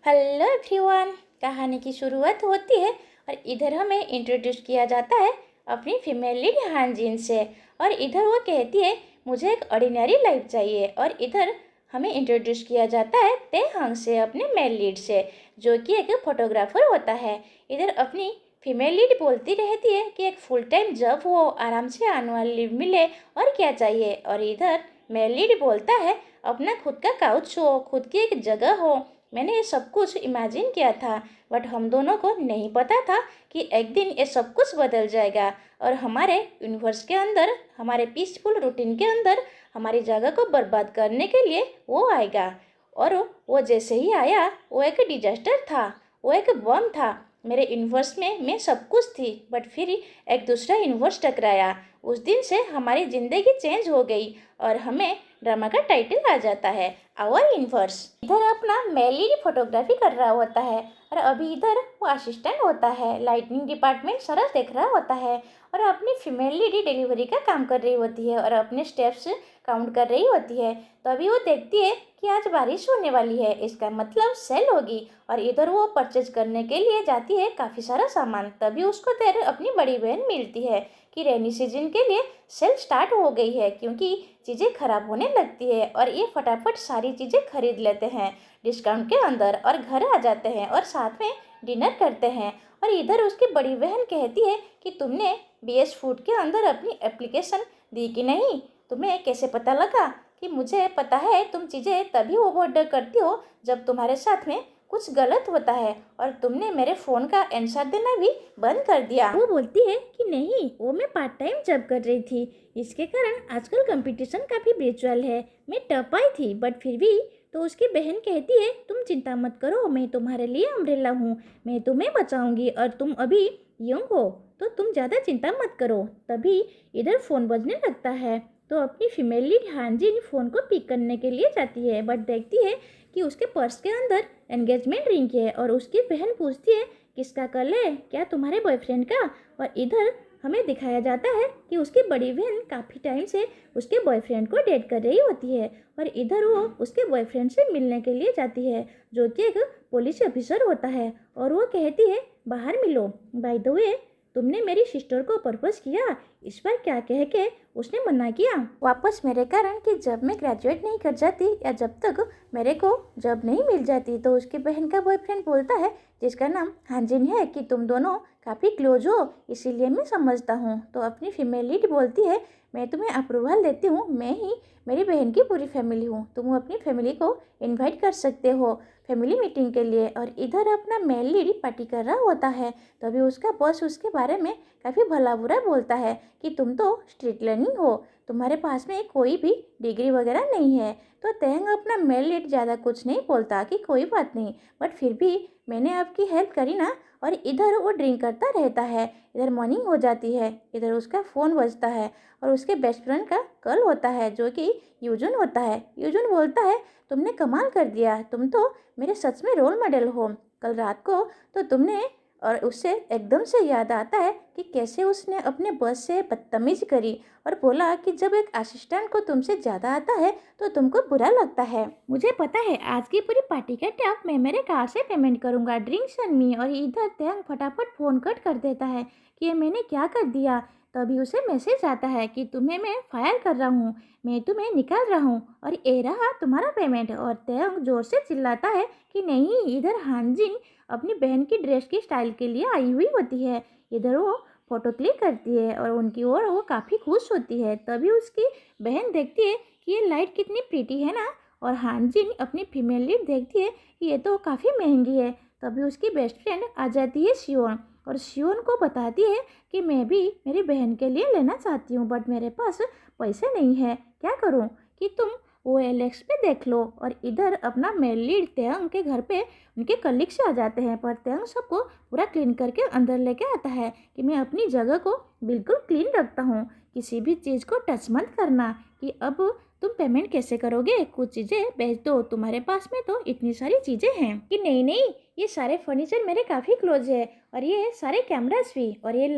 Hello everyone. कहानी की शुरुआत होती है और इधर हमें इंट्रोड्यूस किया जाता है अपनी फीमेल लीड हानजिन से। और इधर वो कहती है मुझे एक ऑर्डिनरी लाइफ चाहिए। और इधर हमें इंट्रोड्यूस किया जाता है तेहंग से, अपने मेल लीड से, जो कि एक फोटोग्राफर होता है। इधर अपनी फीमेल लीड बोलती रहती है कि एक फुल टाइम जॉब हो, आराम से एनुअल लीव मिले, और क्या चाहिए। और इधर मेल लीड बोलता है अपना खुद का काउच हो, खुद की एक जगह हो। मैंने ये सब कुछ इमेजिन किया था, बट हम दोनों को नहीं पता था कि एक दिन ये सब कुछ बदल जाएगा और हमारे यूनिवर्स के अंदर, हमारे पीसफुल रूटीन के अंदर हमारी जगह को बर्बाद करने के लिए वो आएगा। और वो जैसे ही आया वो एक डिजास्टर था, वो एक बम था। मेरे यूनिवर्स में मैं सब कुछ थी, बट फिर एक दूसरा यूनिवर्स टकराया। उस दिन से हमारी ज़िंदगी चेंज हो गई और हमें ड्रामा का टाइटल आ जाता है आवर यूनिवर्स। इधर अपना मेली फोटोग्राफी कर रहा होता है और अभी इधर वो असिस्टेंट होता है, लाइटनिंग डिपार्टमेंट सारा देख रहा होता है और अपनी फीमेल लीडी डिलीवरी का काम कर रही होती है और अपने स्टेप्स काउंट कर रही होती है। तो अभी वो देखती है कि आज बारिश होने वाली है, इसका मतलब सेल होगी। और इधर वो परचेज करने के लिए जाती है काफ़ी सारा सामान। तभी उसको देर अपनी बड़ी बहन मिलती है कि रेनी सीजन के लिए सेल स्टार्ट हो गई है, क्योंकि चीज़ें खराब होने लगती है। और ये फटाफट सारी चीज़ें खरीद लेते हैं डिस्काउंट के अंदर और घर आ जाते हैं और साथ में डिनर करते हैं। और इधर उसकी बड़ी बहन कहती है कि तुमने बीएस फूड के अंदर अपनी एप्लीकेशन दी कि नहीं, तुम्हें कैसे पता लगा। कि मुझे पता है तुम चीज़ें तभी ऑर्डर करती हो जब तुम्हारे साथ में कुछ गलत होता है, और तुमने मेरे फ़ोन का आंसर देना भी बंद कर दिया। वो बोलती है कि नहीं, वो मैं पार्ट टाइम जॉब कर रही थी, इसके कारण आजकल कंपटीशन काफ़ी ब्रिचुअल है, मैं टप आई थी, बट फिर भी। तो उसकी बहन कहती है तुम चिंता मत करो, मैं तुम्हारे लिए अम्ब्रेला हूँ, मैं तुम्हें बचाऊंगी, और तुम अभी यंग हो तो तुम ज़्यादा चिंता मत करो। तभी इधर फ़ोन बजने लगता है तो अपनी फीमेल लीड हानजिन फ़ोन को पिक करने के लिए जाती है, बट देखती है कि उसके पर्स के अंदर एंगेजमेंट रिंग है। और उसकी बहन पूछती है किसका कल है, क्या तुम्हारे बॉयफ्रेंड का। और इधर हमें दिखाया जाता है कि उसकी बड़ी बहन काफ़ी टाइम से उसके बॉयफ्रेंड को डेट कर रही होती है और इधर वो उसके बॉयफ्रेंड से मिलने के लिए जाती है, जो कि एक पुलिस ऑफिसर होता है। और वो कहती है बाहर मिलो, बाय द वे तुमने मेरी सिस्टर को प्रपोज किया, इस पर क्या कह के उसने मना किया वापस मेरे कारण कि जब मैं ग्रेजुएट नहीं कर जाती या जब तक मेरे को जॉब नहीं मिल जाती। तो उसकी बहन का बॉयफ्रेंड बोलता है जिसका नाम हानजिन है कि तुम दोनों काफ़ी क्लोज हो, इसीलिए मैं समझता हूँ। तो अपनी फीमेल लीड बोलती है मैं तुम्हें अप्रूवल देती हूँ, मैं ही मेरी बहन की पूरी फैमिली हूँ, तुम अपनी फैमिली को इनवाइट कर सकते हो फैमिली मीटिंग के लिए। और इधर अपना मेल लीड पार्टी कर रहा होता है, तभी उसका बॉस उसके बारे में काफ़ी भला बुरा बोलता है कि तुम तो स्ट्रीट लर्निंग हो, तुम्हारे पास में कोई भी डिग्री वगैरह नहीं है। तो तेंग अपना मेल लीड ज़्यादा कुछ नहीं बोलता कि कोई बात नहीं, बट फिर भी मैंने आपकी हेल्प करी ना। और इधर वो ड्रिंक करता रहता है। इधर मॉर्निंग हो जाती है, इधर उसका फ़ोन बजता है और उसके बेस्ट फ्रेंड का कॉल होता है जो कि यूजुन होता है। यूजुन बोलता है तुमने कमाल कर दिया, तुम तो मेरे सच में रोल मॉडल हो। कल रात को तो तुमने, और उससे एकदम से याद आता है कि कैसे उसने अपने बॉस से बदतमीज़ी करी और बोला कि जब एक असिस्टेंट को तुमसे ज़्यादा आता है तो तुमको बुरा लगता है। मुझे पता है आज की पूरी पार्टी का टैप मैं मेरे कार्ड से पेमेंट करूँगा, ड्रिंक्स एंड मी। और इधर त्यांग फटाफट फ़ोन कट कर देता है कि ये मैंने क्या कर दिया। तभी उसे मैसेज आता है कि तुम्हें मैं फायर कर रहा हूँ, मैं तुम्हें निकाल रहा हूँ और ये रहा तुम्हारा पेमेंट। और त्यांग जोर से चिल्लाता है कि नहीं। इधर हानजिन अपनी बहन की ड्रेस की स्टाइल के लिए आई हुई होती है। इधर वो फोटो क्लिक करती है और उनकी ओर वो काफ़ी खुश होती है। तभी उसकी बहन देखती है कि ये लाइट कितनी प्रीटी है ना। और हानजिन अपनी फीमेल लीड देखती है कि ये तो काफ़ी महंगी है। तभी उसकी बेस्ट फ्रेंड आ जाती है शियोन, और शियोन को बताती है कि मैं भी मेरी बहन के लिए लेना चाहती हूँ, बट मेरे पास पैसे नहीं है, क्या करूँ कि तुम OLX पे देख लो। और इधर अपना मेल लीड तेंग के घर पे उनके कलीग से आ जाते हैं, पर तेंग सबको पूरा क्लीन करके अंदर लेके आता है कि मैं अपनी जगह को बिल्कुल क्लीन रखता हूँ, किसी भी चीज़ को टच मत करना। कि अब तुम पेमेंट कैसे करोगे, कुछ चीज़ें बेच दो, तुम्हारे पास में तो इतनी सारी चीज़ें हैं। कि नहीं नहीं, ये सारे फर्नीचर मेरे काफ़ी क्लोज है, और ये सारे कैमरास भी, और ये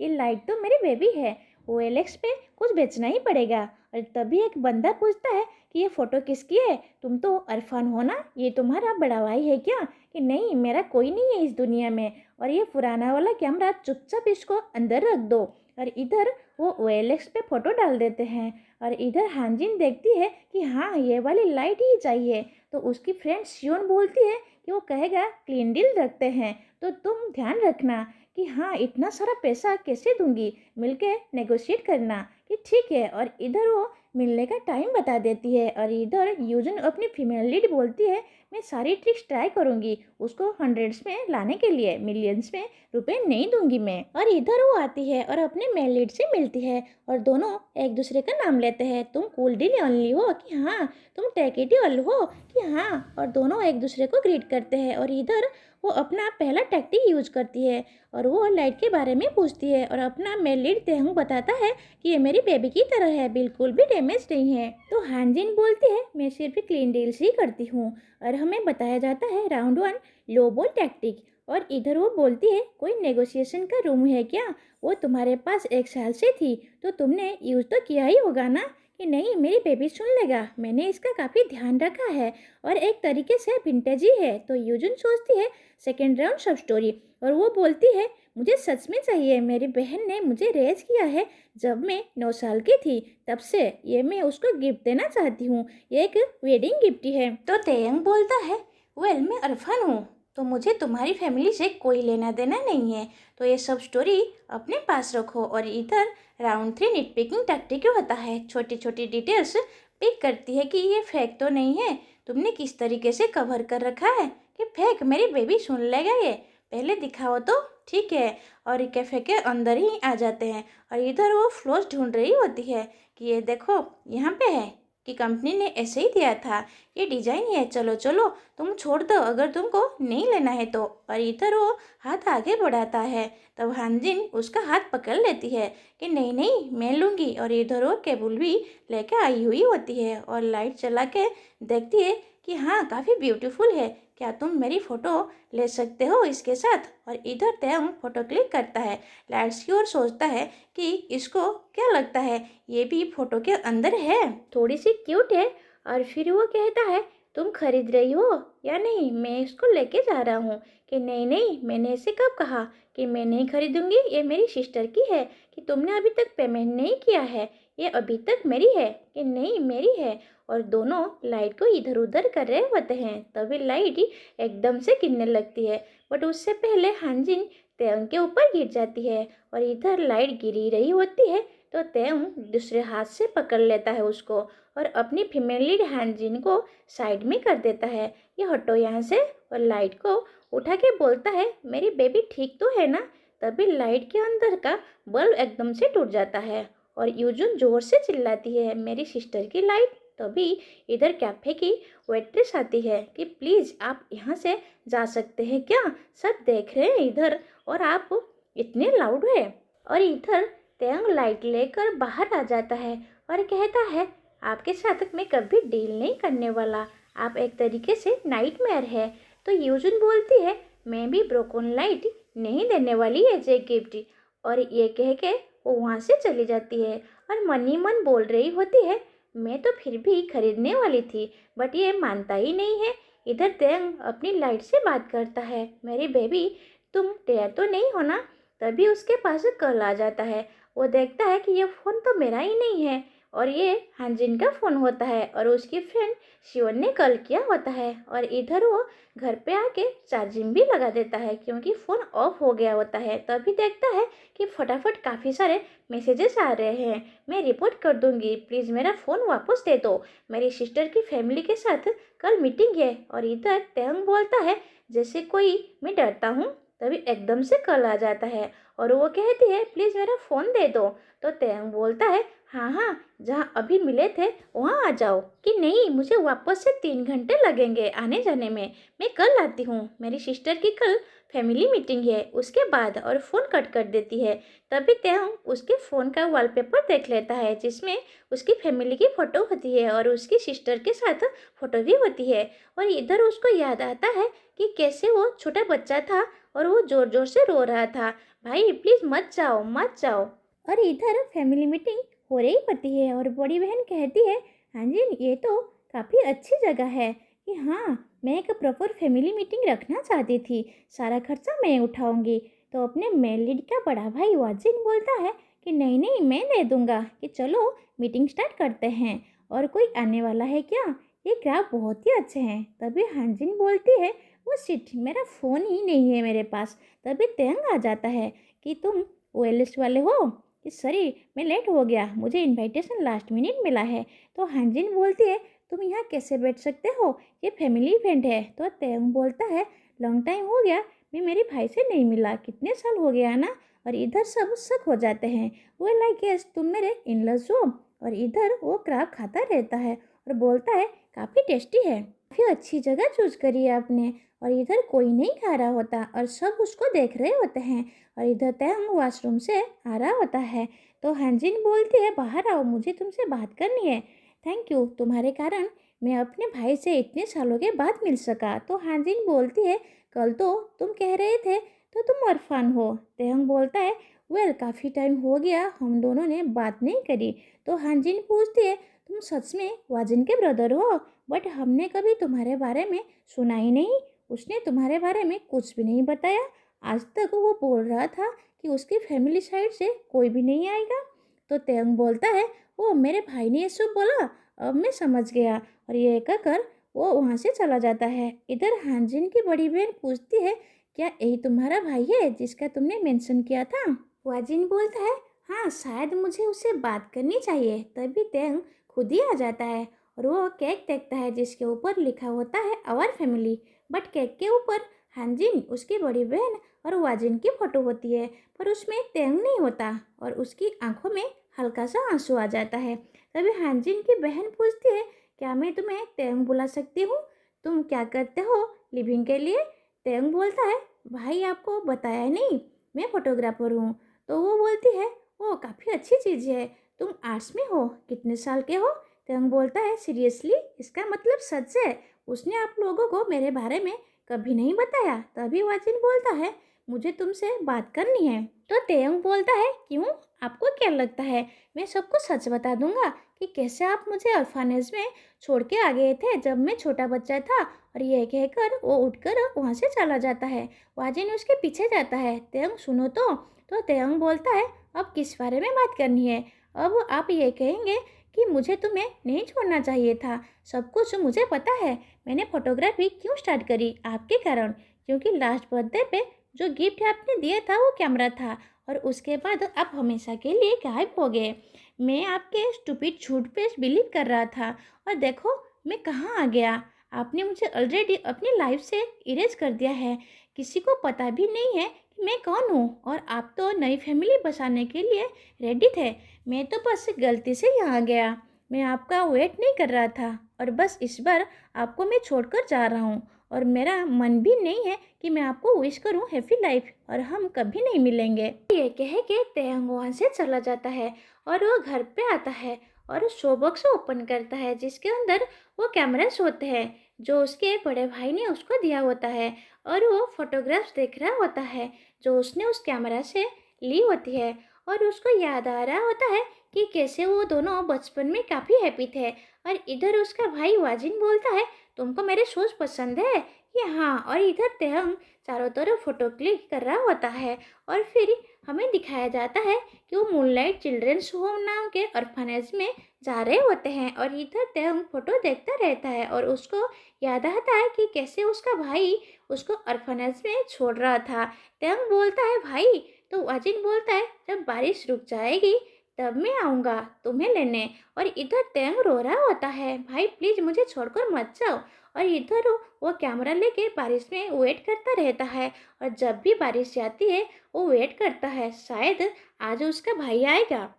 लाइट तो मेरी बेबी है, OLX पे कुछ बेचना ही पड़ेगा। और तभी एक बंदा पूछता है कि ये फ़ोटो किसकी है, तुम तो अरफान हो ना, ये तुम्हारा बड़ा भाई है क्या। कि नहीं, मेरा कोई नहीं है इस दुनिया में, और ये पुराना वाला कैमरा चुपचाप इसको अंदर रख दो। और इधर वो OLX पे फ़ोटो डाल देते हैं। और इधर हानजिन देखती है कि हाँ, ये वाली लाइट ही चाहिए। तो उसकी फ्रेंड शियोन बोलती है कि वो कहेगा क्लीन डील रखते हैं, तो तुम ध्यान रखना कि हाँ, इतना सारा पैसा कैसे दूंगी, मिलके नेगोशिएट करना कि ठीक है। और इधर वो मिलने का टाइम बता देती है। और इधर यूजन अपनी फीमेल लीड बोलती है मैं सारी ट्रिक्स ट्राई करूँगी उसको हंड्रेड्स में लाने के लिए, मिलियंस में रुपए नहीं दूंगी मैं। और इधर वो आती है और अपने मेल लीड से मिलती है और दोनों एक दूसरे का नाम लेते हैं। तुम कूल डील ओनली हो कि हाँ, तुम टेक इट ऑल हो कि हाँ, और दोनों एक दूसरे को ग्रीट करते हैं। और इधर वो अपना पहला टैक्टिक यूज करती है और वो लाइट के बारे में पूछती है और अपना मेल लीड तेहंग बताता है कि ये मेरी बेबी की तरह है, बिल्कुल भी डैमेज नहीं है। तो हानजिन बोलती है मैं सिर्फ क्लीन डील्स ही करती हूँ। और हमें बताया जाता है राउंड 1 लो बॉल टैक्टिक। और इधर वो बोलती है कोई नेगोशिएशन का रूम है क्या, वो तुम्हारे पास 1 साल से थी तो तुमने यूज तो किया ही होगा ना। कि नहीं, मेरी बेबी सुन लेगा, मैंने इसका काफ़ी ध्यान रखा है और एक तरीके से विंटेज ही है। तो यूजुन सोचती है सेकेंड राउंड सब स्टोरी, और वो बोलती है मुझे सच में चाहिए, मेरी बहन ने मुझे रेज किया है जब मैं 9 साल की थी, तब से ये मैं उसको गिफ्ट देना चाहती हूँ, ये एक वेडिंग गिफ्ट ही है। तो तेयंग बोलता है वेल, मैं अरफान हूँ तो मुझे तुम्हारी फैमिली से कोई लेना देना नहीं है, तो ये सब स्टोरी अपने पास रखो। और इधर राउंड 3 निट पिकिंग टैक्टिक होता है, छोटी छोटी डिटेल्स पिक करती है कि ये फेक तो नहीं है, तुमने किस तरीके से कवर कर रखा है कि फेक, मेरी बेबी सुन लेगा, ये पहले दिखाओ तो ठीक है। और कैफे के अंदर ही आ जाते हैं और इधर वो फ्लोज ढूंढ रही होती है कि ये देखो यहाँ पे है कि कंपनी ने ऐसे ही दिया था, ये डिजाइन है, चलो चलो तुम छोड़ दो अगर तुमको नहीं लेना है तो। और इधर वो हाथ आगे बढ़ाता है, तब हानजिन उसका हाथ पकड़ लेती है कि नहीं नहीं मैं लूँगी। और इधर वो केबल भी लेके आई हुई होती है और लाइट चला के देखती है कि हाँ, काफ़ी ब्यूटीफुल है, क्या तुम मेरी फ़ोटो ले सकते हो इसके साथ। और इधर तेयंग फ़ोटो क्लिक करता है, लाइट्स की ओर सोचता है कि इसको क्या लगता है ये भी फ़ोटो के अंदर है, थोड़ी सी क्यूट है। और फिर वो कहता है तुम खरीद रही हो या नहीं, मैं इसको लेके जा रहा हूँ। कि नहीं नहीं, मैंने इसे कब कहा कि मैं नहीं खरीदूंगी, ये मेरी सिस्टर की है, कि तुमने अभी तक पेमेंट नहीं किया है, ये अभी तक मेरी है। कि नहीं, मेरी है। और दोनों लाइट को इधर उधर कर रहे होते हैं, तभी लाइट एकदम से गिरने लगती है, बट उससे पहले हानजिन तेयंग के ऊपर गिर जाती है। और इधर लाइट गिरी रही होती है तो तेयंग दूसरे हाथ से पकड़ लेता है उसको और अपनी फीमेल लीड हानजिन को साइड में कर देता है, ये हटो यहाँ से। और लाइट को उठा के बोलता है मेरी बेबी ठीक तो है ना। तभी लाइट के अंदर का बल्ब एकदम से टूट जाता है और यूजुन जोर से चिल्लाती है मेरी सिस्टर की लाइट। तभी इधर कैफे की वेट्रेस आती है कि प्लीज़ आप यहाँ से जा सकते हैं क्या, सब देख रहे हैं इधर और आप इतने लाउड है। और इधर तेयंग लाइट लेकर बाहर आ जाता है और कहता है आपके साथ मैं कभी डील नहीं करने वाला, आप एक तरीके से नाइटमेयर है। तो यूजुन बोलती है मैं भी ब्रोकन लाइट नहीं देने वाली है जे गिफ्ट। और ये कह के वो वहाँ से चली जाती है और मन ही मन बोल रही होती है मैं तो फिर भी खरीदने वाली थी, बट ये मानता ही नहीं है। इधर तेयंग अपनी लाइट से बात करता है मेरी बेबी तुम तैयार तो नहीं हो ना। तभी उसके पास कॉल आ जाता है, वो देखता है कि ये फ़ोन तो मेरा ही नहीं है और ये हानजिन का फ़ोन होता है और उसकी फ्रेंड शिवन ने कॉल किया होता है। और इधर वो घर पे आके चार्जिंग भी लगा देता है क्योंकि फ़ोन ऑफ हो गया होता है। तभी देखता है कि फटाफट काफ़ी सारे मैसेजेस आ रहे हैं, मैं रिपोर्ट कर दूंगी, प्लीज़ मेरा फ़ोन वापस दे दो, मेरी सिस्टर की फैमिली के साथ कल मीटिंग है। और इधर तेयंग बोलता है जैसे कोई मैं डरता हूँ। तभी एकदम से कॉल आ जाता है और वो कहती है प्लीज़ मेरा फ़ोन दे दो। तो तेयंग बोलता है हाँ हाँ, जहाँ अभी मिले थे वहाँ आ जाओ। कि नहीं, मुझे वापस से 3 घंटे लगेंगे आने जाने में, मैं कल आती हूँ, मेरी सिस्टर की कल फैमिली मीटिंग है उसके बाद। और फ़ोन कट कर देती है। तभी तेयंग उसके फ़ोन का वॉलपेपर देख लेता है जिसमें उसकी फैमिली की फ़ोटो होती है और उसकी सिस्टर के साथ फ़ोटो भी होती है। और इधर उसको याद आता है कि कैसे वो छोटा बच्चा था और वो ज़ोर ज़ोर से रो रहा था भाई प्लीज़ मत जाओ मत जाओ। और इधर फैमिली मीटिंग हो रही होती है और बड़ी बहन कहती है हाँ जी, ये तो काफ़ी अच्छी जगह है कि हाँ, मैं एक प्रॉपर फैमिली मीटिंग रखना चाहती थी। सारा खर्चा मैं उठाऊंगी। तो अपने मेल लीड का बड़ा भाई वाजिन बोलता है कि नहीं नहीं मैं दे दूंगा, कि चलो मीटिंग स्टार्ट करते हैं। और कोई आने वाला है क्या? ये ग्राफ बहुत ही अच्छे हैं। तभी हांजिन बोलती है, वो शिट, मेरा फ़ोन ही नहीं है मेरे पास। तभी तेंग आ जाता है कि तुम ओएलएस वाले हो, कि सॉरी मैं लेट हो गया, मुझे इनविटेशन लास्ट मिनट मिला है। तो हांजिन बोलती है, तुम यहाँ कैसे बैठ सकते हो, ये फैमिली इवेंट है। तो तेंग बोलता है, लॉन्ग टाइम हो गया मैं मेरे भाई से नहीं मिला, कितने साल हो गया ना। और इधर सब शक हो जाते हैं। वो लाइक गेस तुम मेरे इनलॉज हो। और इधर वो क्राब खाता रहता है और बोलता है, काफ़ी टेस्टी है, काफ़ी अच्छी जगह चूज करी है आपने। और इधर कोई नहीं खा रहा होता और सब उसको देख रहे होते हैं। और इधर तेंग वॉशरूम से आ रहा होता है। तो हांजिन बोलती है, बाहर आओ, मुझे तुमसे बात करनी है। थैंक यू, तुम्हारे कारण मैं अपने भाई से इतने सालों के बाद मिल सका। तो हांजिन बोलती है, कल तो तुम कह रहे थे तो तुम अरफान हो। तेहंग बोलता है, वेल काफ़ी टाइम हो गया हम दोनों ने बात नहीं करी। तो हांजिन पूछती है, तुम सच में वाजिन के ब्रदर हो? बट हमने कभी तुम्हारे बारे में सुना ही नहीं। उसने तुम्हारे बारे में कुछ भी नहीं बताया। आज तक वो बोल रहा था कि उसकी फैमिली साइड से कोई भी नहीं आएगा। तो तेहंग बोलता है, ओ मेरे भाई ने ये सब बोला, अब मैं समझ गया। और ये कहकर वो वहाँ से चला जाता है। इधर हांजिन की बड़ी बहन पूछती है, क्या यही तुम्हारा भाई है जिसका तुमने मेंशन किया था? वाजिन बोलता है, हाँ शायद मुझे उससे बात करनी चाहिए। तभी तेंग खुद ही आ जाता है और वो केक देखता है जिसके ऊपर लिखा होता है आवर फैमिली। बट केक के ऊपर हांजिन, उसकी बड़ी बहन और वाजिन की फोटो होती है, पर उसमें तेंग नहीं होता और उसकी आंखों में हल्का सा आंसू आ जाता है। तभी हांजिन की बहन पूछती है, क्या मैं तुम्हें तेंग बुला सकती हूँ? तुम क्या करते हो लिविंग के लिए? तेंग बोलता है, भाई आपको बताया नहीं, मैं फोटोग्राफर हूँ। तो वो बोलती है, ओ काफ़ी अच्छी चीज़ है, तुम आर्ट्स में हो, कितने साल के हो? तेंग बोलता है, सीरियसली, इसका मतलब सच है? उसने आप लोगों को मेरे बारे में कभी नहीं बताया। तभी वाजिन बोलता है, मुझे तुमसे बात करनी है। तो तेंग बोलता है, क्यों, आपको क्या लगता है मैं सबको सच बता दूंगा कि कैसे आप मुझे ऑर्फनेज में छोड़ के आ गए थे जब मैं छोटा बच्चा था? और यह कहकर वो उठकर वहाँ से चला जाता है। वाजिन उसके पीछे जाता है। तेंग सुनो तो तेंग बोलता है, अब किस बारे में बात करनी है? अब आप ये कहेंगे कि मुझे तुम्हें नहीं छोड़ना चाहिए था। सब कुछ मुझे पता है। मैंने फोटोग्राफी क्यों स्टार्ट करी? आपके कारण। क्योंकि लास्ट बर्थडे पे जो गिफ्ट आपने दिया था वो कैमरा था, और उसके बाद आप हमेशा के लिए गायब हो गए। मैं आपके स्टूपिड झूठ पे बिलीव कर रहा था, और देखो मैं कहाँ आ गया। आपने मुझे ऑलरेडी अपनी लाइफ से इरेज कर दिया है। किसी को पता भी नहीं है कि मैं कौन हूँ, और आप तो नई फैमिली बसाने के लिए रेडी थे। मैं तो बस गलती से यहाँ गया। मैं आपका वेट नहीं कर रहा था, और बस इस बार आपको मैं छोड़कर जा रहा हूँ। और मेरा मन भी नहीं है कि मैं आपको विश करूँ हैप्पी लाइफ, और हम कभी नहीं मिलेंगे। ये कह के तेहंग वहाँ से चला जाता है और वो घर पे आता है और शो बॉक्स ओपन करता है जिसके अंदर वो कैमरास होते हैं जो उसके बड़े भाई ने उसको दिया होता है। और वो फोटोग्राफ्स देख रहा होता है जो उसने उस कैमरा से ली होती है। और उसको याद आ रहा होता है कि कैसे वो दोनों बचपन में काफ़ी हैप्पी थे। और इधर उसका भाई वाजिन बोलता है, तुमको मेरे शोज पसंद है? ये हाँ। और इधर तेहंग चारों तरफ फोटो क्लिक कर रहा होता है। और फिर हमें दिखाया जाता है कि वो मूनलाइट चिल्ड्रंस होम नाम के ऑर्फनेज में जा रहे होते हैं। और इधर तेहंग फोटो देखता रहता है और उसको याद आता है कि कैसे उसका भाई उसको ऑर्फनेज में छोड़ रहा था। तेहंग बोलता है, भाई। तो वाजिन बोलता है, जब बारिश रुक जाएगी तब मैं आऊँगा तुम्हें लेने। और इधर तेंग रो रहा होता है, भाई प्लीज़ मुझे छोड़कर मत जाओ। और इधर वो कैमरा लेके बारिश में वेट करता रहता है। और जब भी बारिश आती है वो वेट करता है, शायद आज उसका भाई आएगा।